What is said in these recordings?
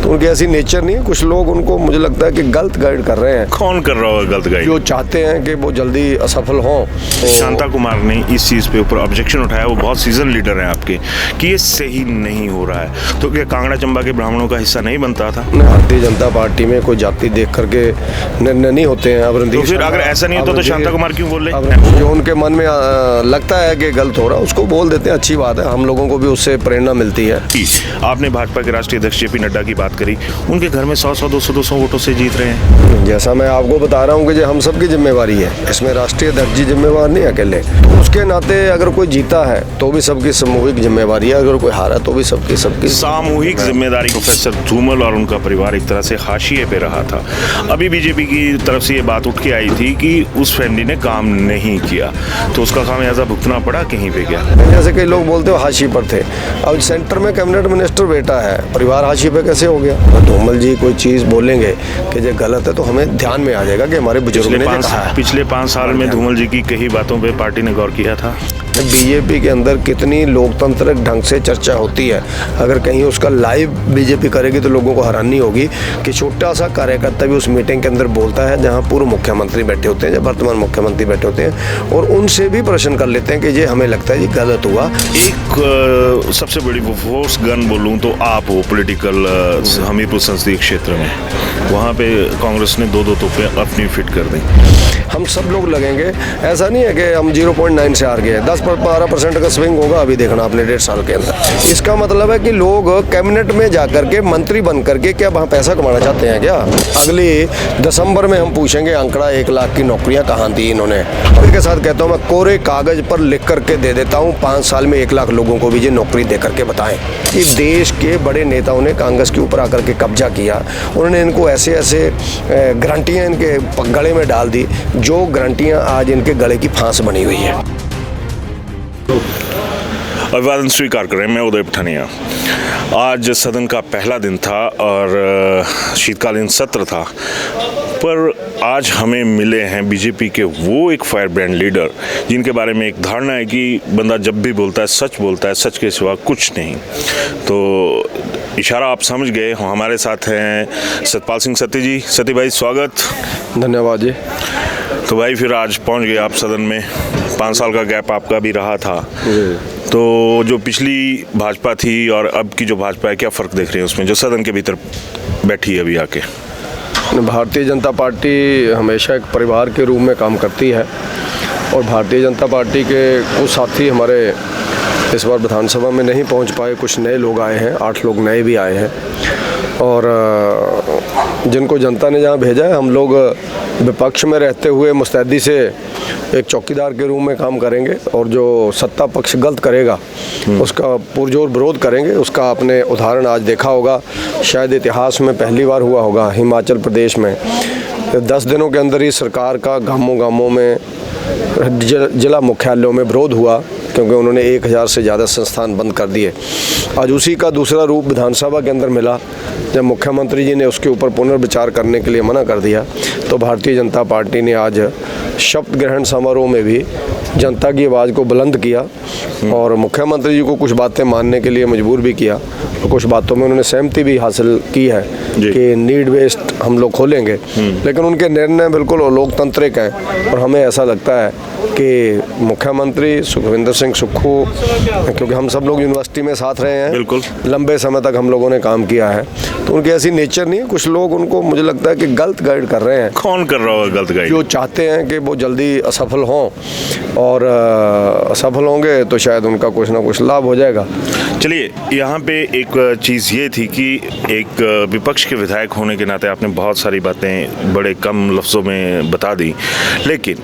तो उनकी ऐसी नेचर नहीं है। कुछ लोग उनको मुझे लगता है कि गलत गाइड कर रहे हैं। कौन कर रहा होगा गलत गाइड? जो चाहते हैं कि वो जल्दी असफल हों। शांता कुमार ने इस चीज़ पे ऊपर ऑब्जेक्शन उठाया, वो बहुत सीजन लीडर हैं आपके, कि ये सही नहीं हो रहा है। तो क्या कांगड़ा चंबा के ब्राह्मणों का हिस्सा नहीं बनता था? भारतीय जनता पार्टी में कोई जाति देख करके निर्णय नहीं होते हैं। अब तो फिर अगर ऐसा नहीं होता तो शांता कुमार क्यों बोल रहे? जो उनके मन में लगता है कि गलत हो रहा है उसको बोल देते हैं, अच्छी बात है। हम लोगों को भी उससे प्रेरणा मिलती है। आपने भाजपा के राष्ट्रीय अध्यक्ष जेपी नड्डा की बात करी, उनके घर में 100 200 वोटों से जीत रहे हैं। जैसा मैं आपको बता रहा हूँ कि जो हम सबकी जिम्मेवारी है, इसमें राष्ट्रीय अध्यक्ष जी जिम्मेवार नहीं अकेले। तो उसके नाते अगर कोई जीता है तो भी सबकी सामूहिक जिम्मेवारी है, अगर कोई हारा तो भी सबकी सामूहिक जिम्मेदारी। प्रोफेसर धूमल और उनका परिवार एक तरह से हाशिए पे रहा था। अभी बीजेपी की तरफ से ये बात उठ के आई थी कि उस फैमिली ने काम नहीं किया, तो उसका खामियाजा भुगतना पड़ा कहीं पे क्या? जैसे कई लोग बोलते हो हाशिए पर थे, अब सेंटर में कैबिनेट मिनिस्टर बेटा है, परिवार हाशिए पे कैसे हो गया? धूमल जी कोई चीज़ बोलेंगे कि जो गलत है तो हमें ध्यान में आ जाएगा कि हमारे बुजुर्गों ने कहा है। पिछले 5 साल में धूमल जी की कई बातों पे पार्टी ने गौर किया था। बीजेपी के अंदर कितनी लोकतांत्रिक ढंग से चर्चा होती है, अगर कहीं उसका लाइव बीजेपी करेगी तो लोगों को हैरानी होगी कि छोटा सा कार्यकर्ता भी उस मीटिंग के अंदर बोलता है जहां पूर्व मुख्यमंत्री बैठे होते हैं, जब वर्तमान मुख्यमंत्री बैठे होते हैं, और उनसे भी प्रश्न कर लेते हैं कि ये हमें लगता है ये गलत हुआ। एक सबसे बड़ी फोर्स गन बोलूँ तो आप हो पॉलिटिकल हमीरपुर संसदीय क्षेत्र में, वहाँ पे कांग्रेस ने 2-2 तोपें अपनी फिट कर दी। हम सब लोग लगेंगे, ऐसा नहीं है कि हम 0.9 से हार गए, 10-12% का स्विंग होगा अभी देखना आपने 1.5 साल के अंदर। इसका मतलब है कि लोग कैबिनेट में जाकर के मंत्री बन करके क्या वहाँ पैसा कमाना चाहते हैं क्या? अगले दिसंबर में हम पूछेंगे आंकड़ा 1 लाख की नौकरियाँ कहाँ दी इन्होंने। उनके साथ कहता हूँ मैं कोरे कागज पर लिख करके दे देता हूँ, 5 साल में 1 लाख लोगों को भी ये नौकरी दे करके बताएं कि देश के बड़े नेताओं ने कांग्रेस के ऊपर आकर के कब्जा किया, उन्होंने इनको ऐसे ऐसे गारंटियाँ इनके गले में डाल दी, जो गारंटियाँ आज इनके गले की फांस बनी हुई है। अभिवादन स्वीकार करें, मैं उदय पठानिया। आज सदन का पहला दिन था और शीतकालीन सत्र था, पर आज हमें मिले हैं बीजेपी के वो एक फायर ब्रांड लीडर जिनके बारे में एक धारणा है कि बंदा जब भी बोलता है, सच के सिवा कुछ नहीं। तो इशारा आप समझ गए। हमारे साथ हैं सतपाल सिंह सत्ती जी। सत्ती भाई स्वागत। धन्यवाद जी। तो भाई फिर आज पहुंच गए आप सदन में, 5 साल का गैप आपका भी रहा था, तो जो पिछली भाजपा थी और अब की जो भाजपा है, क्या फ़र्क देख रहे हैं उसमें, जो सदन के भीतर बैठी है अभी आके? भारतीय जनता पार्टी हमेशा एक परिवार के रूप में काम करती है, और भारतीय जनता पार्टी के कुछ साथी हमारे इस बार विधानसभा में नहीं पहुंच पाए, कुछ नए लोग आए हैं, 8 लोग नए भी आए हैं, और जिनको जनता ने जहां भेजा है, हम लोग विपक्ष में रहते हुए मुस्तैदी से एक चौकीदार के रूप में काम करेंगे, और जो सत्ता पक्ष गलत करेगा उसका पुरजोर विरोध करेंगे। उसका आपने उदाहरण आज देखा होगा, शायद इतिहास में पहली बार हुआ होगा हिमाचल प्रदेश में 10 दिनों के अंदर ही सरकार का गांवों में जिला मुख्यालयों में विरोध हुआ, क्योंकि उन्होंने 1000 से ज़्यादा संस्थान बंद कर दिए। आज उसी का दूसरा रूप विधानसभा के अंदर मिला, जब मुख्यमंत्री जी ने उसके ऊपर पुनर्विचार करने के लिए मना कर दिया, तो भारतीय जनता पार्टी ने आज शपथ ग्रहण समारोह में भी जनता की आवाज़ को बुलंद किया और मुख्यमंत्री जी को कुछ बातें मानने के लिए मजबूर भी किया, और कुछ बातों में उन्होंने सहमति भी हासिल की है कि नीड वेस्ट हम लोग खोलेंगे। लेकिन उनके निर्णय बिल्कुल लोकतांत्रिक हैं, और हमें ऐसा लगता है कि मुख्यमंत्री सुखविंदर सिंह सुक्खू, क्योंकि हम सब लोग यूनिवर्सिटी में साथ रहे हैं, बिल्कुल लंबे समय तक हम लोगों ने काम किया है, तो उनकी ऐसी नेचर नहीं है। कुछ लोग उनको मुझे लगता है कि गलत गाइड कर रहे हैं। कौन कर रहा होगा गलत गाइड? जो चाहते हैं कि वो जल्दी असफल हों, और असफल होंगे तो शायद उनका कुछ ना कुछ लाभ हो जाएगा। चलिए, यहाँ पे एक चीज़ ये थी कि एक विपक्ष के विधायक होने के नाते आपने बहुत सारी बातें बड़े कम लफ्ज़ों में बता दी, लेकिन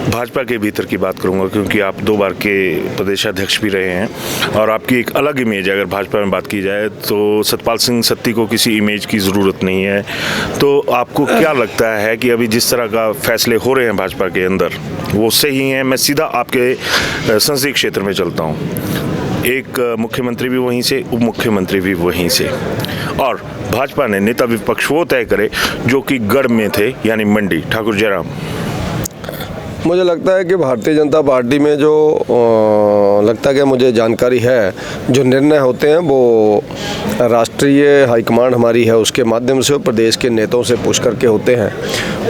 भाजपा के भीतर की बात करूंगा, क्योंकि आप 2 बार के प्रदेशाध्यक्ष भी रहे हैं और आपकी एक अलग इमेज है। अगर भाजपा में बात की जाए तो सतपाल सिंह सत्ती को किसी इमेज की ज़रूरत नहीं है। तो आपको क्या लगता है कि अभी जिस तरह का फैसले हो रहे हैं भाजपा के अंदर, वो सही हैं? मैं सीधा आपके संसदीय क्षेत्र में चलता हूँ। एक मुख्यमंत्री भी वहीं से, उप मुख्यमंत्री भी वहीं से, और भाजपा ने नेता विपक्ष वो तय करे जो कि गढ़ में थे, यानी मंडी ठाकुर जयराम। मुझे लगता है कि भारतीय जनता पार्टी में जो लगता है कि मुझे जानकारी है, जो निर्णय होते हैं वो राष्ट्रीय हाईकमांड हमारी है उसके माध्यम से, प्रदेश के नेताओं से पूछ करके होते हैं।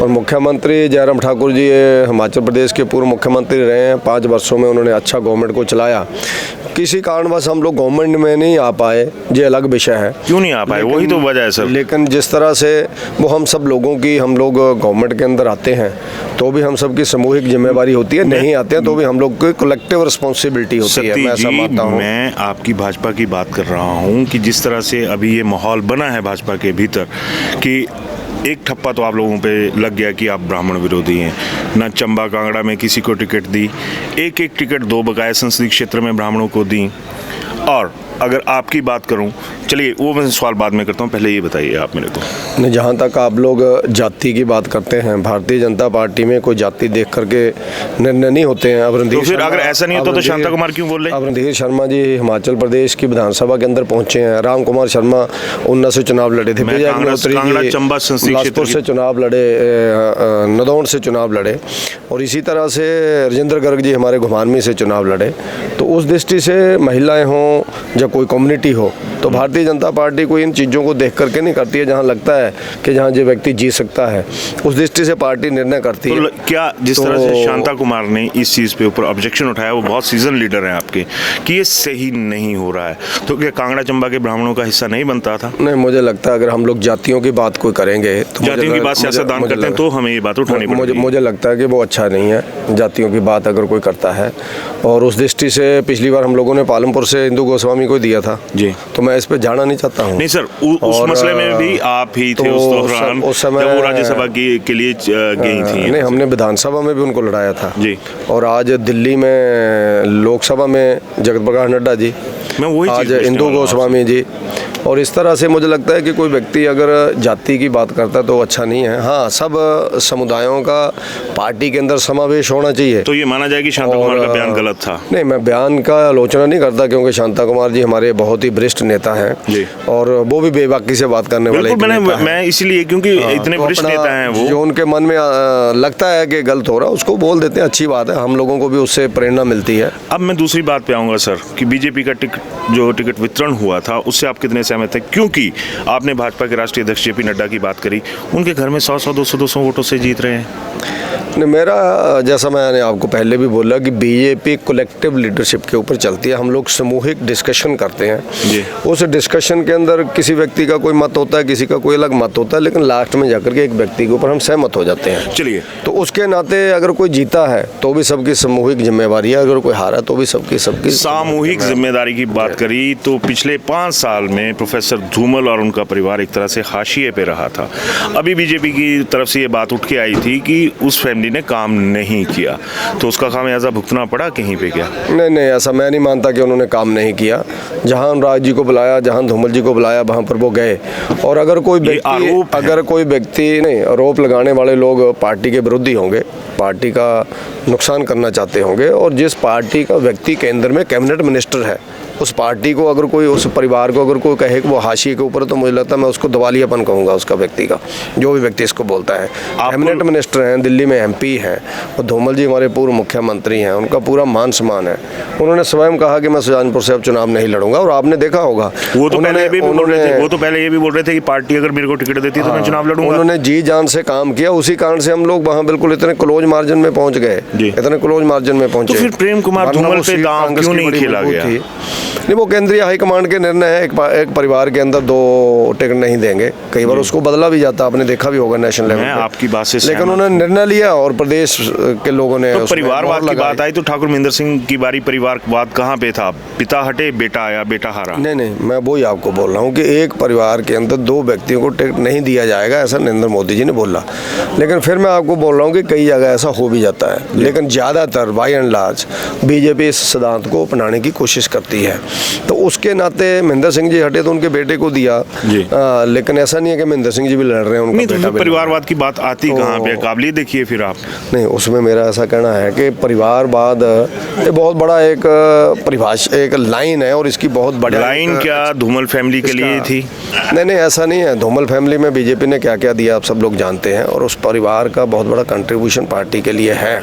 और मुख्यमंत्री जयराम ठाकुर जी हिमाचल प्रदेश के पूर्व मुख्यमंत्री रहे हैं, 5 वर्षों में उन्होंने अच्छा गवर्नमेंट को चलाया। किसी कारणवश हम लोग गवर्नमेंट में नहीं आ पाए, ये अलग विषय है। क्यों नहीं आ पाए, वही तो वजह है सर। लेकिन जिस तरह से वो हम सब लोगों की, हम लोग गवर्नमेंट के अंदर आते हैं तो भी हम सब की सामूहिक जिम्मेवारी होती है, नहीं आते हैं तो भी हम लोग की कलेक्टिव रिस्पॉन्सिबिलिटी होती है, मैं ऐसा मानता हूँ। मैं आपकी भाजपा की बात कर रहा हूँ कि जिस तरह से अभी ये माहौल बना है भाजपा के भीतर कि एक ठप्पा तो आप लोगों पे लग गया कि आप ब्राह्मण विरोधी हैं, ना चंबा कांगड़ा में किसी को टिकट दी, एक टिकट 2 बकाया संसदीय क्षेत्र में ब्राह्मणों को दी। और अगर आपकी बात करूं, चलिए वो मैं सवाल बाद में करता हूं, पहले ये बताइए आप मेरे को। नहीं, जहाँ तक आप लोग जाति की बात करते हैं, भारतीय जनता पार्टी में कोई जाति देख करके निर्णय नहीं होते हैं। अब तो फिर अगर ऐसा नहीं होता तो शांता कुमार क्यों बोल रहे? अब रणधीर शर्मा जी हिमाचल प्रदेश की विधानसभा के अंदर पहुंचे हैं, राम कुमार शर्मा उन्ना से चुनाव लड़े थे, बिलासपुर से चुनाव लड़े, नदौन से चुनाव लड़े, और इसी तरह से राजेंद्र गर्ग जी हमारे घुमानवी से चुनाव लड़े। तो उस दृष्टि से महिलाएं हों या कोई कम्युनिटी हो, तो भारतीय जनता पार्टी कोई इन चीज़ों को देख करके नहीं करती है। जहां लगता है कि जहां जो व्यक्ति जी सकता है उस दृष्टि से पार्टी निर्णय करती है। क्या जिस तरह से शांता कुमार ने इस चीज़ पे ऊपर ऑब्जेक्शन उठाया, वो बहुत सीजन लीडर हैं आपके, कि ये सही नहीं हो रहा है, तो क्या कांगड़ा चंबा के ब्राह्मणों का हिस्सा नहीं बनता था? नहीं, मुझे लगता है अगर हम लोग जातियों की बात कोई करेंगे तो जातियों की बात सियासतदान करते हैं तो हमें ये बात उठानी पड़ेगी। मुझे लगता है कि वो अच्छा नहीं है जातियों की बात अगर कोई करता है। और उस दृष्टि से पिछली बार हम लोगों ने पालमपुर से इंदू गोस्वामी को दिया था जी, तो मैं इस पे जाना नहीं चाहता हूँ। नहीं सर, उस मसले में भी आप ही थे उस दौरान, उस समय जब वो राज्यसभा के लिए गई थी। नहीं, हमने विधानसभा में भी उनको लड़ाया था जी, और आज दिल्ली में लोकसभा में जगत प्रकाश नड्डा जी, मैं वही आज इंदू गोस्वामी जी। और इस तरह से मुझे लगता है कि कोई व्यक्ति अगर जाति की बात करता है तो अच्छा नहीं है। हाँ, सब समुदायों का पार्टी के अंदर समावेश होना चाहिए। तो ये माना जाए कि शांता कुमार का बयान गलत था? नहीं, मैं बयान का आलोचना नहीं करता, क्योंकि शांता कुमार जी हमारे बहुत ही वरिष्ठ नेता हैं और वो भी बेबाकी से बात करने वाले। मैं इसलिए क्योंकि इतने वरिष्ठ नेता हैं वो, जो उनके मन में लगता है कि गलत हो रहा है उसको बोल देते हैं, अच्छी बात है, हम लोगों को भी उससे प्रेरणा मिलती है। अब मैं दूसरी बात पे आऊँगा सर, कि बीजेपी का टिकट वितरण हुआ था उससे आप कितने सहमत है? क्योंकि आपने भाजपा के राष्ट्रीय अध्यक्ष जेपी नड्डा की बात करी, उनके घर में 100 200 वोटों से जीत रहे हैं। नहीं, मेरा जैसा मैंने आपको पहले भी बोला कि बीजेपी कलेक्टिव लीडरशिप के ऊपर चलती है, हम लोग सामूहिक डिस्कशन करते हैं जी। उस डिस्कशन के अंदर किसी व्यक्ति का कोई मत होता है, किसी का कोई अलग मत होता है, लेकिन लास्ट में जाकर के एक व्यक्ति के ऊपर हम सहमत हो जाते हैं। चलिए, तो उसके नाते अगर कोई जीता है तो भी सबकी सामूहिक जिम्मेवारी है, अगर कोई हारा तो भी सबकी सामूहिक जिम्मेदारी की बात करी तो पिछले 5 साल में प्रोफेसर धूमल और उनका परिवार एक तरह से हाशिए पे रहा था। अभी बीजेपी की तरफ से ये बात उठ के आई थी कि उस फैमिली ने काम नहीं किया, तो उसका खामियाजा भुगतना पड़ा कहीं पे क्या? नहीं, ऐसा मैं नहीं मानता कि उन्होंने काम नहीं किया। जहां अनुराग जी को बुलाया, जहां धूमल जी को बुलाया, वहां पर वो गए। और अगर कोई व्यक्ति नहीं, आरोप लगाने वाले लोग पार्टी के विरोधी होंगे, पार्टी का नुकसान करना चाहते होंगे, और जिस पार्टी का व्यक्ति केंद्र में कैबिनेट मिनिस्टर है, उस पार्टी को अगर कोई, उस परिवार को अगर कोई कहे कि वो हाशिए के ऊपर, तो मुझे लगता है मैं उसको दिवालियापन कहूँगा उसका व्यक्ति का, जो भी व्यक्ति इसको बोलता है। कैबिनेट मिनिस्टर हैं, दिल्ली में MP हैं, और धूमल जी हमारे पूर्व मुख्यमंत्री हैं, उनका पूरा मान सम्मान है। उन्होंने स्वयं कहा कि मैं सुजानपुर से अब चुनाव नहीं लड़ूंगा, और आपने देखा होगा वो तो पहले ये भी बोल रहे थे कि पार्टी अगर मेरे को टिकट देती तो मैं चुनाव लड़ूंगा। उन्होंने जी जान से काम किया, उसी कारण से हम लोग वहाँ बिल्कुल इतने क्लोज मार्जिन में पहुँच गए, इतने क्लोज मार्जिन में पहुँचे। तो फिर प्रेम कुमार धूमल पे दांव क्यों नहीं खेला गया? नहीं, वो केंद्रीय हाईकमांड के निर्णय है, एक परिवार के अंदर 2 टिकट नहीं देंगे, कई बार उसको बदला भी जाता, आपने देखा भी होगा नेशनल लेवल पे। आपकी बात से लेकिन उन्होंने निर्णय लिया और प्रदेश के लोगों ने तो परिवारवाद की बात आई तो ठाकुर महेंद्र सिंह की बारी परिवारवाद कहाँ पे था? पिता हटे, बेटा आया, बेटा हारा। नहीं, मैं वही आपको बोल रहा हूँ कि एक परिवार के अंदर 2 व्यक्तियों को टिकट नहीं दिया जाएगा, ऐसा नरेंद्र मोदी जी ने बोला। लेकिन फिर मैं आपको बोल रहा हूँ कि कई जगह ऐसा हो भी जाता है, लेकिन ज़्यादातर बाय एंड लार्ज बीजेपी इस सिद्धांत को अपनाने की कोशिश करती है। है। तो उसके नाते महेंद्र सिंह जी हटे तो उनके बेटे को दिया, लेकिन ऐसा नहीं है कि महेंद्र सिंह जी भी लड़ रहे हैं, उनका बेटा भी। परिवारवाद की बात आती कहाँ पे, काबिलियत देखिए फिर आप। नहीं, उसमें मेरा ऐसा कहना है कि परिवारवाद ये बहुत बड़ा एक परिभाषा, एक लाइन है, और इसकी बहुत बड़ी लाइन क्या धूमल फैमिली के लिए थी? नहीं, ऐसा नहीं है। धूमल फैमिली में बीजेपी ने क्या क्या दिया आप सब लोग जानते हैं, और उस परिवार का बहुत बड़ा कंट्रीब्यूशन पार्टी के लिए है।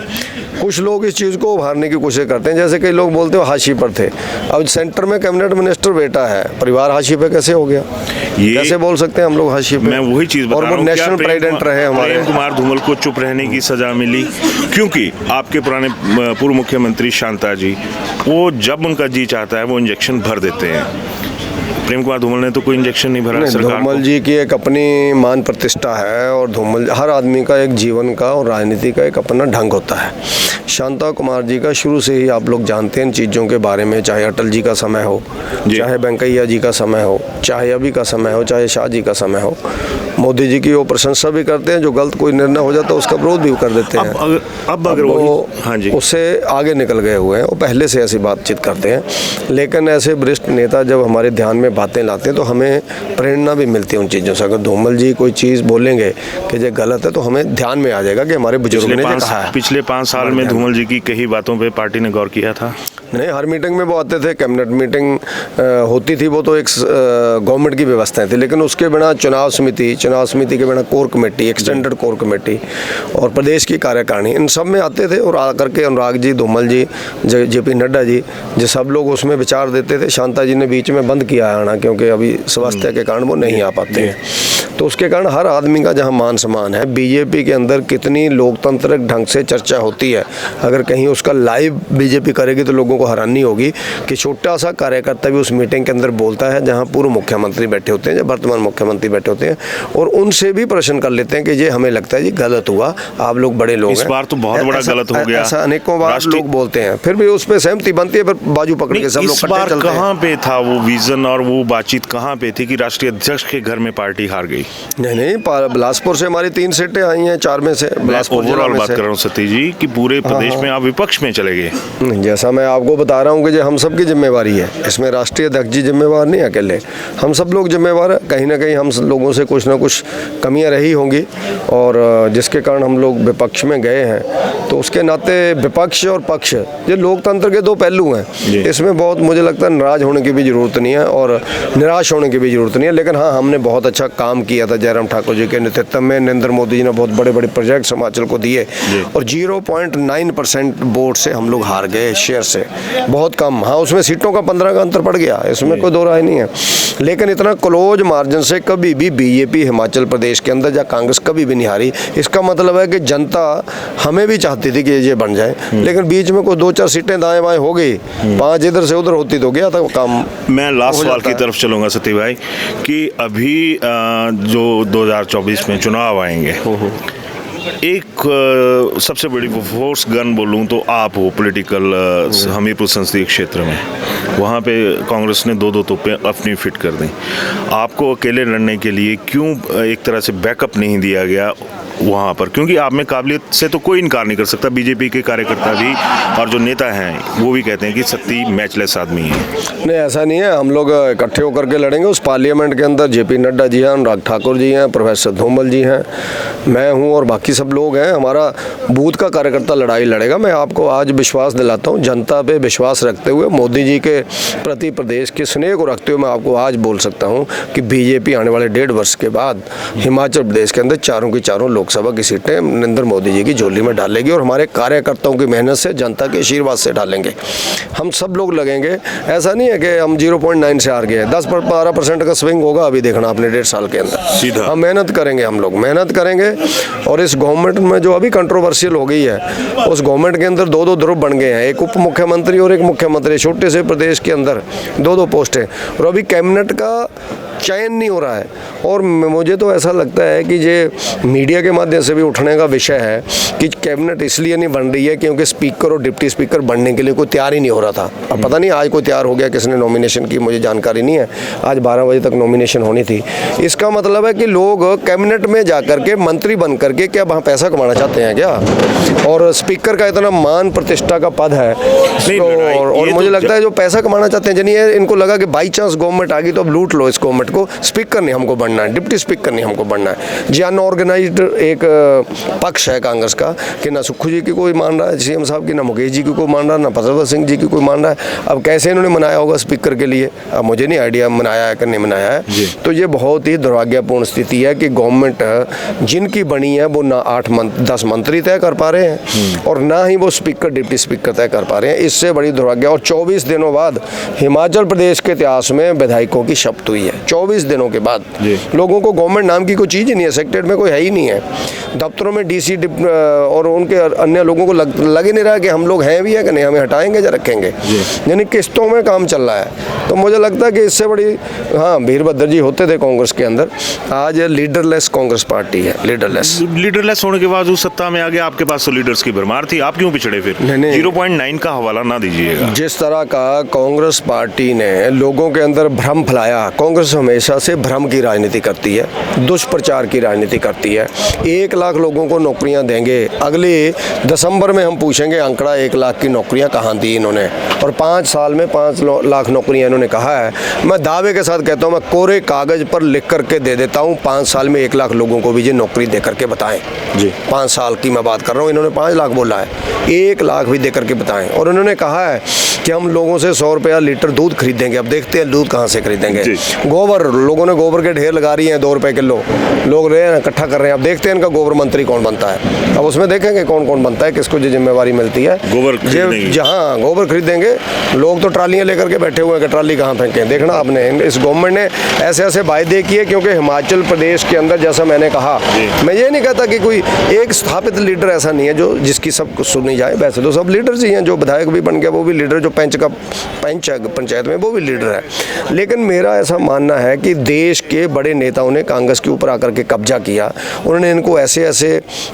कुछ लोग इस चीज़ को उभारने की कोशिश करते हैं, जैसे कई लोग बोलते हो हाशिए पर थे। अब सेंटर में कैबिनेट मिनिस्टर बेटा है, परिवार हाशिए पे कैसे हो गया? ये कैसे बोल सकते हैं हम लोग हाशिए पे? मैं वही चीज़ बता रहा हूं, नेशनल प्रेसिडेंट रहे हमारे। प्रेम कुमार धूमल को चुप रहने की सजा मिली क्योंकि आपके पुराने पूर्व मुख्यमंत्री शांता जी, वो जब उनका जी चाहता है वो इंजेक्शन भर देते हैं। प्रेम कुमार धूमल ने तो कोई इंजेक्शन नहीं भरा सरकार को। धूमल जी की एक अपनी मान प्रतिष्ठा है, और धूमल हर आदमी का एक जीवन का और राजनीति का एक अपना ढंग होता है। शांता कुमार जी का शुरू से ही आप लोग जानते हैं इन चीज़ों के बारे में, चाहे अटल जी का समय हो, चाहे वेंकैया जी का समय हो, चाहे अभी का समय हो, चाहे शाह जी का समय हो। मोदी जी की वो प्रशंसा भी करते हैं, जो गलत कोई निर्णय हो जाता है उसका विरोध भी कर देते हैं। अब अगर वो हाँ जी उससे आगे निकल गए हुए हैं, वो पहले से ऐसी बातचीत करते हैं। लेकिन ऐसे वरिष्ठ नेता जब हमारे ध्यान में बातें लाते हैं तो हमें प्रेरणा भी मिलती है उन चीज़ों से। अगर धूमल जी कोई चीज़ बोलेंगे कि ये गलत है तो हमें ध्यान में आ जाएगा कि हमारे बुजुर्ग ने कहा है। पिछले 5 साल में धूमल जी की कई बातों पे पार्टी ने गौर किया था? नहीं, हर मीटिंग में वो आते थे, कैबिनेट मीटिंग होती थी, वो तो एक गवर्नमेंट की व्यवस्थाएं थी, लेकिन उसके बिना चुनाव समिति के बिना core committee, extended core committee और प्रदेश की कार्यकारिणी, इन सब में आते थे। और आकर के अनुराग जी, धूमल जी, JP नड्डा जी, जो सब लोग उसमें विचार देते थे। शांता जी ने बीच में बंद किया आना, क्योंकि अभी स्वास्थ्य के कारण वो नहीं आ पाते हैं। तो उसके कारण हर आदमी का जहाँ मान सम्मान है। बीजेपी के अंदर कितनी लोकतांत्रिक ढंग से चर्चा होती है, अगर कहीं उसका लाइव बीजेपी करेगी तो लोगों को हैरानी होगी कि छोटा सा कार्यकर्ता भी उस मीटिंग के अंदर बोलता है जहाँ पूर्व मुख्यमंत्री बैठे होते हैं, जब वर्तमान मुख्यमंत्री बैठे होते हैं, और उनसे भी प्रश्न कर लेते हैं कि ये हमें लगता है जी गलत हुआ, आप लोग बड़े लोग हैं, इस बार तो बहुत बड़ा गलत हो गया, ऐसा अनेकों बार लोग बोलते हैं। फिर भी उस पर सहमति बनती है, फिर बाजू पकड़ के सब लोग इस बार कहाँ पे था वो विजन और वो बातचीत कहाँ पे थी कि राष्ट्रीय अध्यक्ष के घर में पार्टी हार गई? नहीं, बिलासपुर से हमारी 3 सीटें आई हैं, 4 में से बिलासपुर ओवरऑल बात कर रहा हूँ सतीश जी कि पूरे प्रदेश में आप विपक्ष में चले गए। जैसा मैं आपको बता रहा हूँ कि जो हम सब की जिम्मेवारी है, इसमें राष्ट्रीय अध्यक्ष जी जिम्मेवार नहीं अकेले, हम सब लोग जिम्मेवार है। कहीं ना कहीं हम लोगों से कुछ ना कुछ कमियां रही होंगी, और जिसके कारण हम लोग विपक्ष में गए हैं। तो उसके नाते विपक्ष और पक्ष, ये लोकतंत्र के 2 पहलू हैं। इसमें बहुत मुझे लगता है नाराज होने की भी ज़रूरत नहीं है और निराश होने की भी ज़रूरत नहीं है। लेकिन हाँ, हमने बहुत अच्छा काम किया था जयराम ठाकुर जी के नेतृत्व में। नरेंद्र मोदी जी ने बहुत बड़े बड़े प्रोजेक्ट हिमाचल को दिए, और 0.9% वोट से हम लोग हार गए, शेयर से बहुत कम। हाँ, उसमें सीटों का 15 का अंतर पड़ गया, इसमें कोई दो राय नहीं है। लेकिन इतना क्लोज मार्जिन से कभी भी बीजेपी हिमाचल प्रदेश के अंदर या कांग्रेस कभी भी नहीं हारी। इसका मतलब है कि जनता हमें भी चाहती थी कि ये बन जाए, लेकिन बीच में कोई 2-4 सीटें दाएं बाएं हो गई, 5 इधर से उधर होती तो गया था काम। मैं लास्ट सवाल की तरफ चलूंगा सती भाई कि अभी जो 2024 में चुनाव आएंगे, एक सबसे बड़ी फोर्स गन बोलूं तो आप हो पॉलिटिकल हमीरपुर संसदीय क्षेत्र में। वहाँ पे कांग्रेस ने 2-2 तोपें अपनी फिट कर दी। आपको अकेले लड़ने के लिए क्यों एक तरह से बैकअप नहीं दिया गया वहाँ पर? क्योंकि आप में काबिलियत से तो कोई इनकार नहीं कर सकता। बीजेपी के कार्यकर्ता भी और जो नेता हैं वो भी कहते हैं कि सत्ती मैचलेस आदमी है। नहीं, ऐसा नहीं है। हम लोग इकट्ठे होकर के लड़ेंगे। उस पार्लियामेंट के अंदर JP नड्डा जी हैं, अनुराग ठाकुर जी हैं, प्रोफेसर धूमल जी हैं, मैं हूँ और बाकी सब लोग हैं। हमारा बूथ का कार्यकर्ता लड़ाई लड़ेगा। मैं आपको आज विश्वास दिलाता हूँ, जनता पे विश्वास रखते हुए, मोदी जी के प्रति प्रदेश के स्नेह को रखते हुए मैं आपको आज बोल सकता हूँ कि बीजेपी आने वाले 1.5 वर्ष के बाद हिमाचल प्रदेश के अंदर 4 की 4 लोकसभा की सीटें नरेंद्र मोदी जी की झोली में डालेगी, और हमारे कार्यकर्ताओं की मेहनत से, जनता के आशीर्वाद से डालेंगे। हम सब लोग लगेंगे। ऐसा नहीं है कि हम 0.9 से हार गए। 10-12% का स्विंग होगा अभी, देखना आपने 1.5 साल के अंदर। सीधा हम मेहनत करेंगे, हम लोग मेहनत करेंगे। और इस गवर्नमेंट में जो अभी कंट्रोवर्शियल हो गई है, उस गवर्नमेंट के अंदर 2-2 ध्रुव बन गए हैं, एक उप मुख्यमंत्री और एक मुख्यमंत्री। छोटे से प्रदेश के अंदर 2-2 पोस्टें, और अभी कैबिनेट का चयन नहीं हो रहा है। और मुझे तो ऐसा लगता है कि ये मीडिया के माध्यम से भी उठने का विषय है कि कैबिनेट इसलिए नहीं बन रही है क्योंकि स्पीकर और डिप्टी स्पीकर बनने के लिए कोई तैयार ही नहीं हो रहा था। अब पता नहीं आज कोई तैयार हो गया, किसने नॉमिनेशन की मुझे जानकारी नहीं है। आज 12 बजे तक नॉमिनेशन होनी थी। इसका मतलब है कि लोग कैबिनेट में जाकर के मंत्री बन करके क्या वहाँ पैसा कमाना चाहते हैं क्या? और स्पीकर का इतना मान प्रतिष्ठा का पद है तो, और मुझे लगता है जो पैसा कमाना चाहते हैं जानिए, इनको लगा कि बाई चांस गवर्नमेंट आ गई तो अब लूट लो इस गवर्नमेंट को, स्पीकर नहीं हमको बनना है, डिप्टी स्पीकर नहीं हमको बनना है। जी अनऑर्गेनाइज्ड एक पक्ष है कांग्रेस का कि ना सुक्खू जी की कोई मान रहा है सीएम साहब की, ना मुकेश जी की कोई मान रहा है, ना फजल सिंह जी की कोई मान रहा है। अब कैसे इन्होंने मनाया होगा स्पीकर के लिए, अब मुझे नहीं आइडिया मनाया है कि नहीं मनाया है। तो ये बहुत ही दुर्भाग्यपूर्ण स्थिति है कि गवर्नमेंट जिनकी बनी है वो ना 10 मंत्री तय कर पा रहे हैं और ना ही वो स्पीकर डिप्टी स्पीकर तय कर पा रहे हैं। इससे बड़ी दुर्भाग्य। और 24 दिनों बाद हिमाचल प्रदेश के इतिहास में विधायकों की शपथ हुई है। 24 दिनों के बाद लोगों को गवर्नमेंट नाम की कोई चीज़ ही नहीं है, सेक्रेटरीट में कोई है ही नहीं है। दफ्तरों में डीसी और उनके अन्य लोगों को लग ही नहीं रहा कि हम लोग हैं भी है कि नहीं, हमें हटाएंगे या रखेंगे। यानी किस्तों में काम चल रहा है। तो मुझे लगता है कि इससे बड़ी, हाँ वीरभद्र जी होते थे कांग्रेस के अंदर, आज लीडरलेस कांग्रेस पार्टी है। लीडरलेस होने के बावजूद सत्ता में आ गया, आपके पास तो लीडर्स की भरमार थी, आप क्यों पिछड़े फिर? 0.9 का हवाला ना दीजिएगा। जिस तरह का कांग्रेस पार्टी ने लोगों के अंदर भ्रम फैलाया, कांग्रेस हमेशा से भ्रम की राजनीति करती है, दुष्प्रचार की राजनीति करती है। 1 लाख लोगों को नौकरियां देंगे, अगले दिसंबर में हम पूछेंगे आंकड़ा 1 लाख की नौकरियां कहाँ दी इन्होंने, और 5 साल में 5 लाख नौकरियां इन्होंने कहा है। मैं दावे के साथ कहता हूं, मैं कोरे कागज पर लिख करके दे देता हूं, 5 साल में 1 लाख लोगों को भी ये नौकरी दे करके बताएं जी। 5 साल की मैं बात कर रहा हूं, इन्होंने 5 लाख बोला है, 1 लाख भी दे करके बताएं। और उन्होंने कहा है कि हम लोगों से 100 रुपया लीटर दूध खरीदेंगे। अब देखते हैं दूध कहाँ से खरीदेंगे। गोबर, लोगों ने गोबर के ढेर लगा रही हैं, 2 रुपये किलो लोग रहे हैं इकट्ठा कर रहे हैं। अब देखते हैं इनका गोबर मंत्री कौन बनता है। अब उसमें देखेंगे कौन कौन बनता है, किसको जो जिम्मेवारी मिलती है। जहाँ गोबर खरीदेंगे लोग, तो ट्रालियाँ लेकर के बैठे हुए हैं कि ट्राली कहाँ फेंकें। देखना आपने, इस गवर्नमेंट ने ऐसे ऐसे वायदे किए, क्योंकि हिमाचल प्रदेश के अंदर जैसा मैंने कहा, मैं ये नहीं कहता कि कोई एक स्थापित लीडर ऐसा नहीं है जो जिसकी सब सुनी जाए। वैसे तो सब लीडर्स ही हैं, जो विधायक भी बन गया वो भी लीडर, जो पंच है पंचायत में वो भी लीडर है। लेकिन मेरा ऐसा मानना है कि देश के बड़े नेताओं ने कांग्रेस के ऊपर आकर के कब्जा किया। उन्होंने इनको ऐसे ऐसे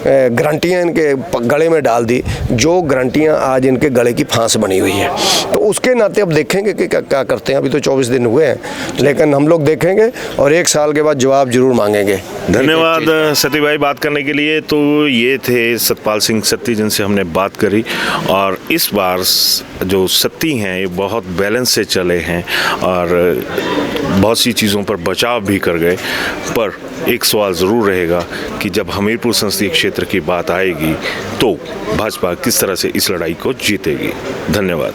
गारंटियाँ इनके गले में डाल दी, जो गारंटियाँ आज इनके गले की फांस बनी हुई है। तो उसके नाते अब देखेंगे कि क्या करते हैं। अभी तो 24 दिन हुए हैं, लेकिन हम लोग देखेंगे और 1 साल के बाद जवाब जरूर मांगेंगे। धन्यवाद सती भाई बात करने के लिए। तो ये थे सतपाल सिंह सत्ती जिनसे हमने बात करी, और इस बार जो सत्ती हैं ये बहुत बैलेंस से चले हैं और बहुत सी चीज़ों पर बचाव भी कर गए। पर एक सवाल ज़रूर रहेगा कि जब हमीरपुर संसदीय क्षेत्र की बात आएगी तो भाजपा किस तरह से इस लड़ाई को जीतेगी। धन्यवाद।